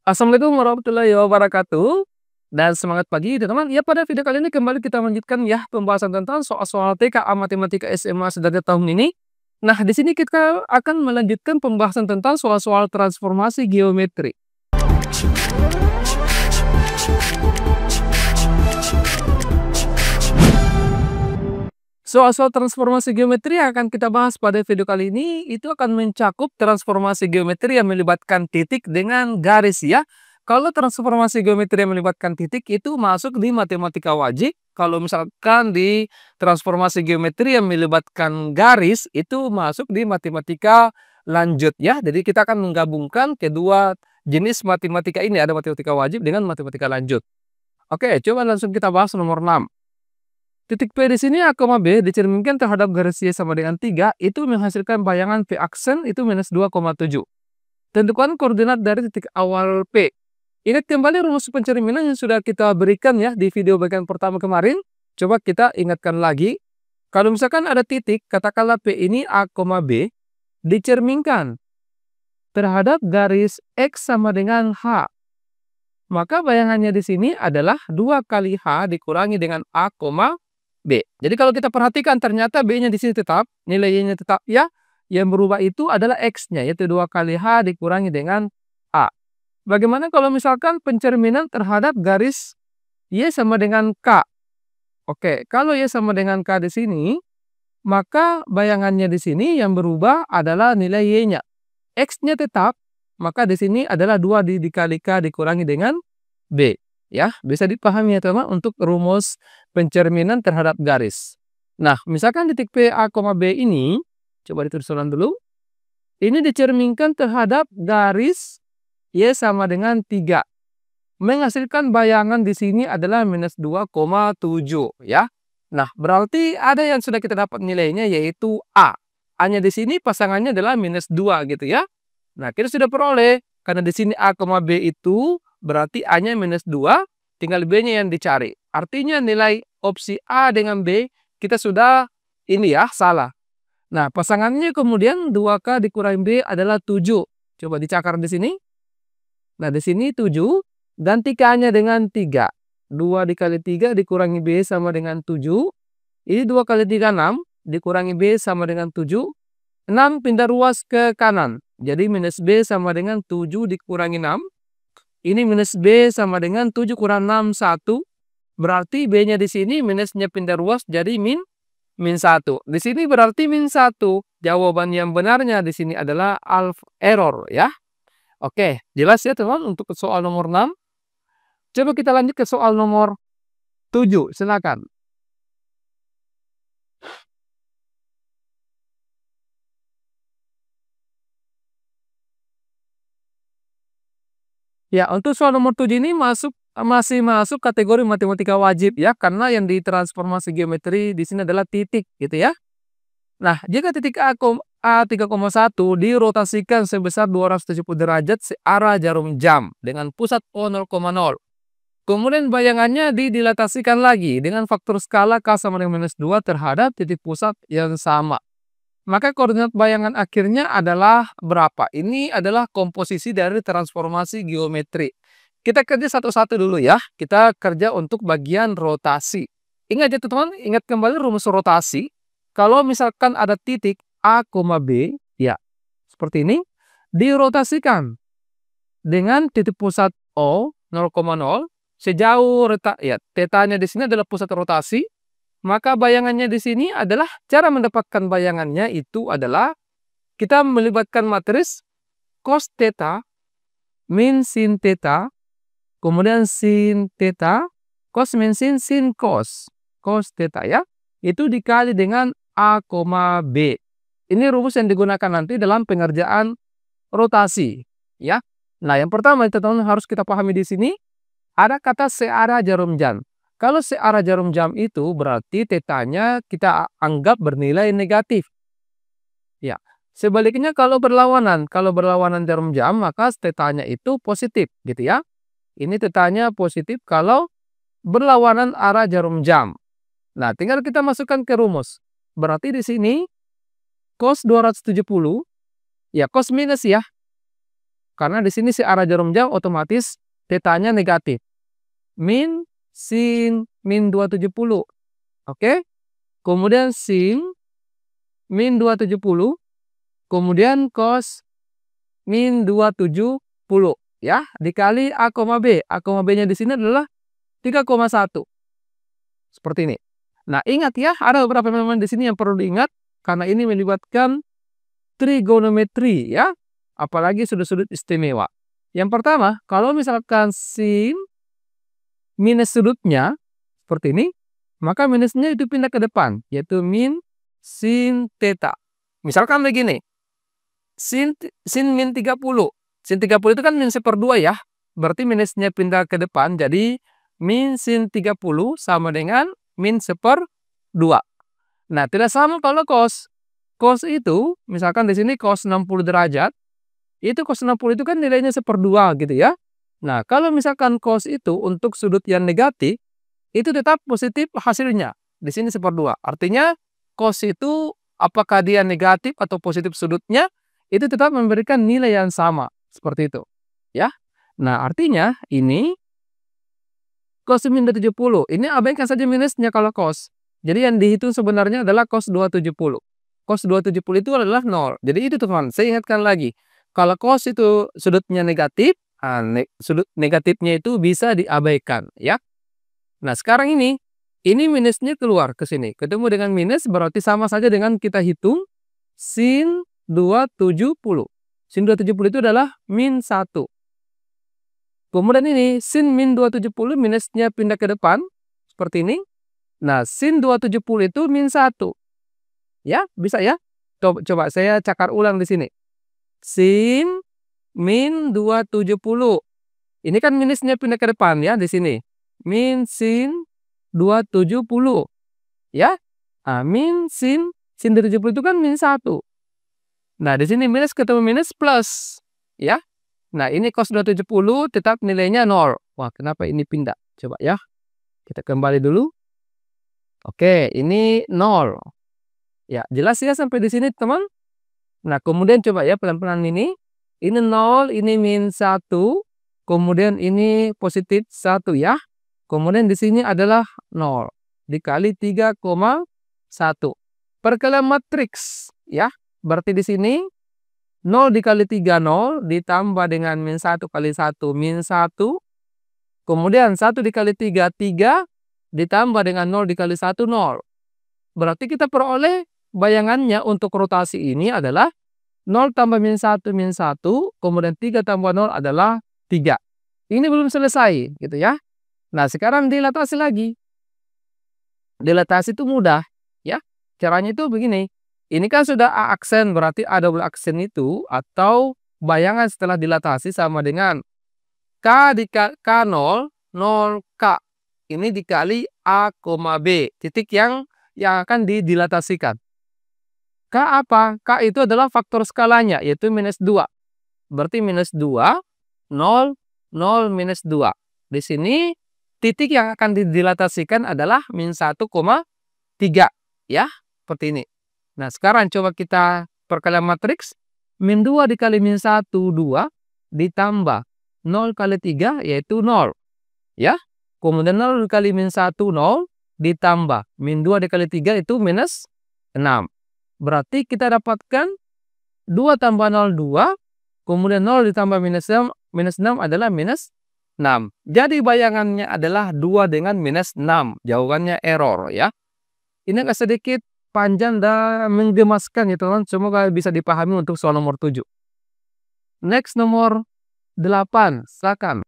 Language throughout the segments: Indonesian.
Assalamualaikum warahmatullahi wabarakatuh. Dan semangat pagi teman-teman. Ya, pada video kali ini kembali kita lanjutkan ya pembahasan tentang soal-soal TKA Matematika SMA sederajat tahun ini. Nah, di sini kita akan melanjutkan pembahasan tentang soal-soal transformasi geometri. Soal-soal transformasi geometri yang akan kita bahas pada video kali ini itu akan mencakup transformasi geometri yang melibatkan titik dengan garis ya. Kalau transformasi geometri yang melibatkan titik itu masuk di matematika wajib. Kalau misalkan di transformasi geometri yang melibatkan garis itu masuk di matematika lanjut ya. Jadi kita akan menggabungkan kedua jenis matematika ini, ada matematika wajib dengan matematika lanjut. Oke, coba langsung kita bahas nomor 6. Titik P di sini A, B dicerminkan terhadap garis Y sama dengan 3, itu menghasilkan bayangan P aksen itu minus 2,7. Tentukan koordinat dari titik awal P. Ingat kembali rumus pencerminan yang sudah kita berikan ya di video bagian pertama kemarin. Coba kita ingatkan lagi. Kalau misalkan ada titik, katakanlah P ini A, B, dicerminkan terhadap garis X sama dengan H. Maka bayangannya di sini adalah 2 kali H dikurangi dengan A, B. Jadi kalau kita perhatikan ternyata B-nya di sini tetap, nilai Y-nya tetap ya. Yang berubah itu adalah X-nya, yaitu 2 kali H dikurangi dengan A. Bagaimana kalau misalkan pencerminan terhadap garis Y sama dengan K? Oke, kalau Y sama dengan K di sini, maka bayangannya di sini yang berubah adalah nilai Y-nya. X-nya tetap, maka di sini adalah 2 dikali K dikurangi dengan B. Ya, bisa dipahami ya teman-teman untuk rumus pencerminan terhadap garis. Nah, misalkan titik P, A, B ini, coba ditulis ulang dulu. Ini dicerminkan terhadap garis Y sama dengan 3. Menghasilkan bayangan di sini adalah minus 2,7 ya. Nah, berarti ada yang sudah kita dapat nilainya yaitu A. A-nya di sini pasangannya adalah minus 2 gitu ya. Nah, kita sudah peroleh karena di sini A, B itu berarti A-nya minus 2, tinggal B-nya yang dicari. Artinya nilai opsi A dengan B kita sudah ini ya, salah. Nah, pasangannya kemudian 2K dikurangi B adalah 7. Coba dicakar di sini. Nah, di sini 7, ganti K-nya dengan 3. 2 dikali 3 dikurangi B sama dengan 7. Ini 2 kali 3, 6. Dikurangi B sama dengan 7. 6 pindah ruas ke kanan. Jadi minus B sama dengan 7 dikurangi 6. Ini minus B sama dengan 7 kurang 6, 1. Berarti B-nya di sini minusnya pindah ruas jadi min 1. Di sini berarti min 1. Jawaban yang benarnya di sini adalah error ya. Oke, jelas ya teman untuk soal nomor 6. Coba kita lanjut ke soal nomor 7. Silakan. Ya, untuk soal nomor 7 ini masih masuk kategori matematika wajib ya, karena yang ditransformasi geometri di sini adalah titik gitu ya. Nah, jika titik A, 3,1 dirotasikan sebesar 270 derajat searah jarum jam dengan pusat O 0,0. Kemudian bayangannya didilatasikan lagi dengan faktor skala K sama dengan minus 2 terhadap titik pusat yang sama. Maka koordinat bayangan akhirnya adalah berapa? Ini adalah komposisi dari transformasi geometri. Kita kerja satu-satu dulu ya. Kita kerja untuk bagian rotasi. Ingat ya teman-teman, ingat kembali rumus rotasi. Kalau misalkan ada titik A, B, ya seperti ini, dirotasikan dengan titik pusat O 0,0 sejauh tetanya di sini adalah pusat rotasi. Maka bayangannya di sini adalah cara mendapatkan bayangannya itu adalah kita melibatkan matris cos theta min sin theta, kemudian sin theta, cos min sin, sin cos theta ya. Itu dikali dengan A, B. Ini rumus yang digunakan nanti dalam pengerjaan rotasi ya. Nah, yang pertama teman-teman harus kita pahami di sini ada kata searah jarum jam. Kalau searah jarum jam itu berarti tetanya kita anggap bernilai negatif. Ya, sebaliknya kalau berlawanan jarum jam maka tetanya itu positif gitu ya. Ini tetanya positif kalau berlawanan arah jarum jam. Nah, tinggal kita masukkan ke rumus. Berarti di sini cos 270 ya cos minus ya. Karena di sini si arah jarum jauh otomatis tetanya negatif. Min sin min 270. Oke? Kemudian sin min 270. Kemudian cos min 270 ya, dikali A, B. A, B-nya di sini adalah 3,1. Seperti ini. Nah, ingat ya, ada beberapa elemen di sini yang perlu diingat karena ini melibatkan trigonometri ya, apalagi sudut-sudut istimewa. Yang pertama, kalau misalkan sin minus sudutnya seperti ini, maka minusnya itu pindah ke depan, yaitu min sin theta. Misalkan begini, sin min 30. Sin 30 itu kan min 1/2 ya, berarti minusnya pindah ke depan, jadi min sin 30 sama dengan min 1/2. Nah, tidak sama kalau cos. Cos itu, misalkan di sini cos 60 derajat, itu cos 60 itu kan nilainya 1/2 gitu ya. Nah, kalau misalkan cos itu untuk sudut yang negatif, itu tetap positif hasilnya. Di sini 1/2. Artinya cos itu apakah dia negatif atau positif sudutnya, itu tetap memberikan nilai yang sama. Seperti itu. Ya. Nah, artinya ini cos min 270. Ini abaikan saja minusnya kalau cos. Jadi yang dihitung sebenarnya adalah cos 270. Cos 270 itu adalah 0. Jadi itu teman, saya ingatkan lagi. Kalau cos itu sudutnya negatif, sudut negatifnya itu bisa diabaikan ya. Nah, sekarang ini minusnya keluar ke sini. Ketemu dengan minus berarti sama saja dengan kita hitung sin 270. Sin 270 itu adalah min 1. Kemudian ini sin min 270 minusnya pindah ke depan seperti ini. Nah, sin 270 itu min 1. Ya, bisa ya? Coba saya cakar ulang di sini. Sin min 270. Ini kan minusnya pindah ke depan ya di sini. Min sin 270. Ya. Nah, min sin 270 itu kan min 1. Nah, di sini minus ketemu minus plus. Ya. Nah, ini cos 270 tetap nilainya 0. Wah, kenapa ini pindah? Coba ya. Kita kembali dulu. Oke, ini 0. Ya, jelas ya sampai di sini, teman? Nah, kemudian coba ya pelan-pelan ini. Ini 0, ini min 1. Kemudian ini positif 1 ya. Kemudian di sini adalah 0. Dikali 3,1. Perkalian matriks ya. Berarti di sini 0 dikali 3, 0. Ditambah dengan min 1 kali 1, min 1. Kemudian 1 dikali 3, 3. Ditambah dengan 0 dikali 1, 0. Berarti kita peroleh bayangannya untuk rotasi ini adalah 0 tambah min 1, min 1. Kemudian 3 tambah 0 adalah 3. Ini belum selesai gitu ya. Nah, sekarang dilatasi lagi. Dilatasi itu mudah ya. Caranya itu begini. Ini kan sudah A aksen, berarti A double aksen itu atau bayangan setelah dilatasi sama dengan K K0, 0K. Ini dikali A, B. Titik yang akan dilatasikan. K apa? K itu adalah faktor skalanya, yaitu minus 2. Berarti minus 2, 0, 0, minus 2. Di sini titik yang akan dilatasikan adalah min 1,3. Ya, seperti ini. Nah, sekarang coba kita perkalian matriks. Min 2 dikali min 1, 2. Ditambah 0 kali 3, yaitu 0. Ya. Kemudian 0 dikali min 1, 0. Ditambah min 2 dikali 3 itu minus 6. Berarti kita dapatkan 2 tambah 0, 2. Kemudian 0 ditambah minus 6 adalah minus 6. Jadi bayangannya adalah 2 dengan minus 6. Jawabannya error ya. Ini agak sedikit panjang dan menggemaskan ya teman. Semoga bisa dipahami untuk soal nomor 7. Next nomor 8. Silakan.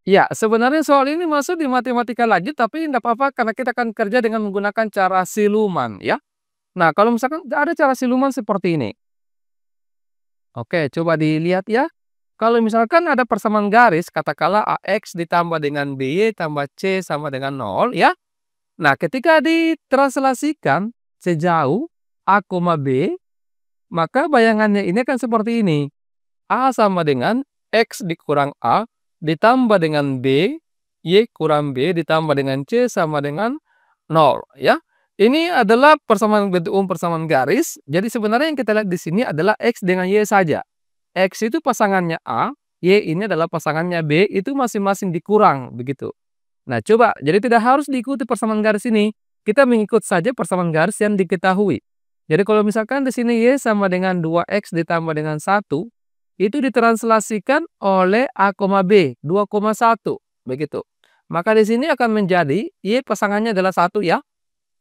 Ya, sebenarnya soal ini masuk di matematika lanjut, tapi tidak apa-apa karena kita akan kerja dengan menggunakan cara siluman ya. Nah, kalau misalkan ada cara siluman seperti ini. Oke, coba dilihat ya. Kalau misalkan ada persamaan garis, katakanlah AX ditambah dengan BY tambah C sama dengan 0 ya. Nah, ketika ditranslasikan sejauh A, B, maka bayangannya ini akan seperti ini. A sama dengan X dikurang A ditambah dengan B Y kurang B ditambah dengan C sama dengan 0 ya. Ini adalah persamaan bentuk umum persamaan garis. Jadi sebenarnya yang kita lihat di sini adalah X dengan Y saja. X itu pasangannya A, Y ini adalah pasangannya B, itu masing-masing dikurang begitu. Nah, coba jadi tidak harus diikuti persamaan garis ini. Kita mengikut saja persamaan garis yang diketahui. Jadi kalau misalkan di sini Y sama dengan 2X ditambah dengan 1, itu ditranslasikan oleh A, B, 2,1 begitu. Maka di sini akan menjadi Y pasangannya adalah 1 ya.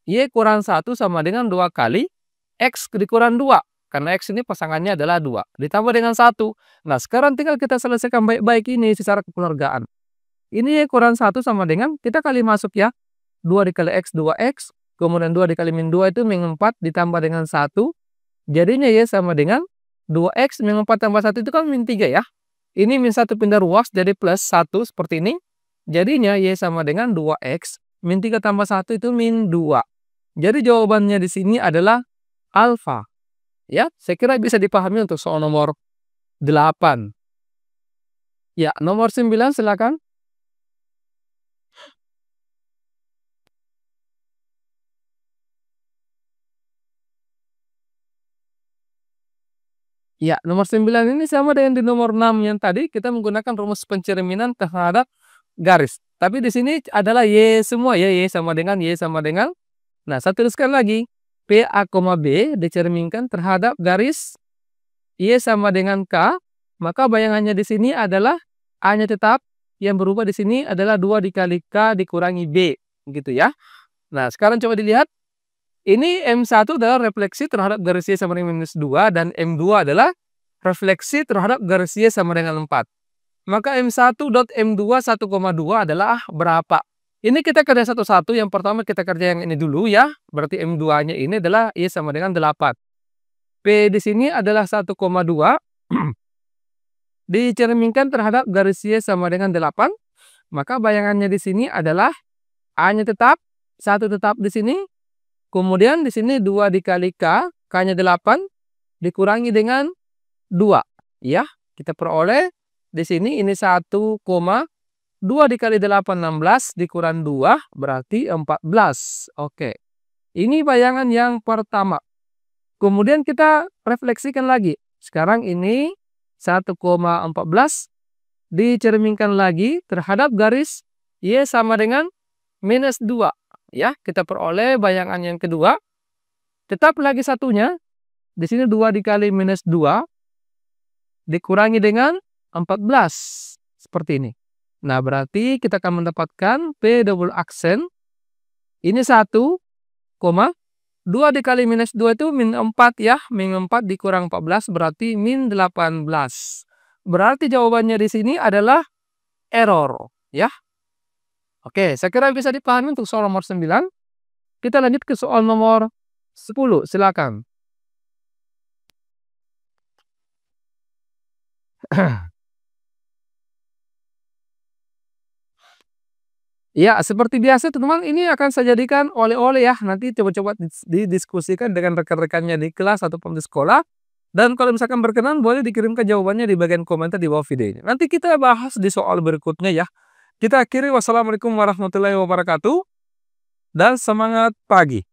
Y kurang 1 sama dengan 2 kali X dikurang 2. Karena X ini pasangannya adalah 2. Ditambah dengan 1. Nah, sekarang tinggal kita selesaikan baik-baik ini secara kekeluargaan. Ini Y kurang 1 sama dengan, kita kali masuk ya. 2 dikali X, 2X. Kemudian 2 dikali min 2 itu min 4 ditambah dengan 1. Jadinya Y sama dengan 2X min 4 tambah 1 itu kan min 3 ya. Ini min 1 pindah ruas jadi plus 1 seperti ini. Jadinya Y sama dengan 2X min 3 tambah 1 itu min 2. Jadi jawabannya di sini adalah alfa. Ya, saya kira bisa dipahami untuk soal nomor 8. Ya, nomor 9 silakan. Ya, nomor 9 ini sama dengan di nomor 6 yang tadi kita menggunakan rumus pencerminan terhadap garis. Tapi di sini adalah Y semua ya, Y sama dengan Y sama dengan. Nah, saya tuliskan lagi. PA, B dicerminkan terhadap garis Y sama dengan K, maka bayangannya di sini adalah A-nya tetap, yang berubah di sini adalah 2 dikali K dikurangi B, gitu ya. Nah, sekarang coba dilihat, ini M1 adalah refleksi terhadap garis Y sama dengan minus 2, dan M2 adalah refleksi terhadap garis Y sama dengan 4. Maka M1 dot M2 1,2 adalah berapa? Ini kita kerja satu-satu. Yang pertama kita kerja yang ini dulu ya. Berarti M2-nya ini adalah Y sama dengan 8. P di sini adalah 1,2 dicerminkan terhadap garis Y sama dengan 8. Maka bayangannya di sini adalah A-nya tetap, 1 tetap di sini. Kemudian di sini 2 dikali K, K-nya 8 dikurangi dengan 2 ya. Kita peroleh di sini ini 1,2 dikali 8 16 dikurang 2 berarti 14. Oke. Ini bayangan yang pertama. Kemudian kita refleksikan lagi. Sekarang ini 1,14 dicerminkan lagi terhadap garis Y sama dengan minus 2 ya. Kita peroleh bayangan yang kedua. Tetap lagi satunya. Di sini 2 dikali minus 2 dikurangi dengan 14 seperti ini. Nah, berarti kita akan mendapatkan P double aksen ini 1,2 dikali minus 2 itu min 4 ya. Min 4 dikurang 14 berarti min 18. Berarti jawabannya di sini adalah error ya. Oke, saya kira bisa dipahami untuk soal nomor 9. Kita lanjut ke soal nomor 10, silakan. Ya, seperti biasa teman-teman, ini akan saya jadikan oleh-oleh ya. Nanti coba-coba didiskusikan dengan rekan-rekannya di kelas ataupun di sekolah. Dan kalau misalkan berkenan, boleh dikirimkan jawabannya di bagian komentar di bawah video ini. Nanti kita bahas di soal berikutnya ya. Kita akhiri, wassalamualaikum warahmatullahi wabarakatuh. Dan semangat pagi.